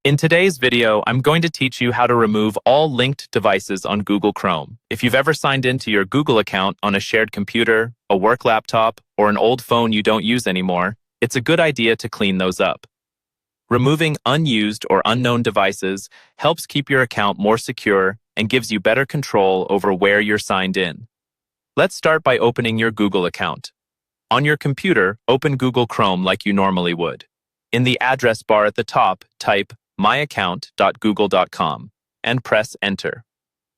In today's video, I'm going to teach you how to remove all linked devices on Google Chrome. If you've ever signed into your Google account on a shared computer, a work laptop, or an old phone you don't use anymore, it's a good idea to clean those up. Removing unused or unknown devices helps keep your account more secure and gives you better control over where you're signed in. Let's start by opening your Google account. On your computer, open Google Chrome like you normally would. In the address bar at the top, type myaccount.google.com and press Enter.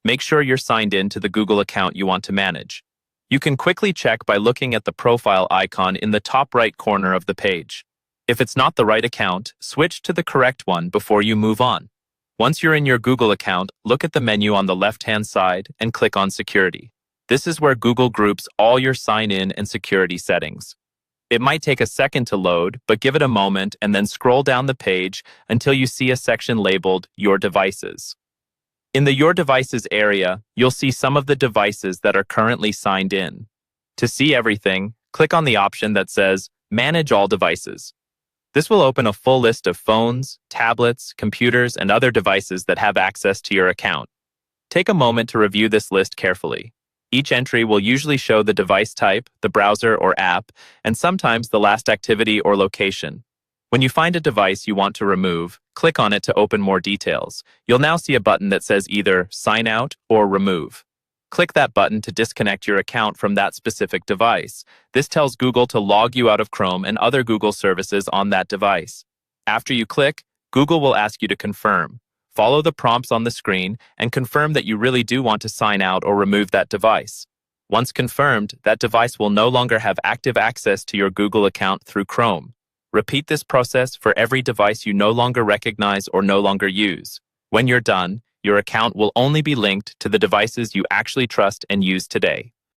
Make sure you're signed in to the Google account you want to manage. You can quickly check by looking at the profile icon in the top right corner of the page. If it's not the right account, switch to the correct one before you move on. Once you're in your Google account, look at the menu on the left-hand side and click on Security. This is where Google groups all your sign-in and security settings. It might take a second to load, but give it a moment and then scroll down the page until you see a section labeled Your Devices. In the Your Devices area, you'll see some of the devices that are currently signed in. To see everything, click on the option that says Manage All Devices. This will open a full list of phones, tablets, computers, and other devices that have access to your account. Take a moment to review this list carefully. Each entry will usually show the device type, the browser or app, and sometimes the last activity or location. When you find a device you want to remove, click on it to open more details. You'll now see a button that says either Sign Out or Remove. Click that button to disconnect your account from that specific device. This tells Google to log you out of Chrome and other Google services on that device. After you click, Google will ask you to confirm. Follow the prompts on the screen and confirm that you really do want to sign out or remove that device. Once confirmed, that device will no longer have active access to your Google account through Chrome. Repeat this process for every device you no longer recognize or no longer use. When you're done, your account will only be linked to the devices you actually trust and use today.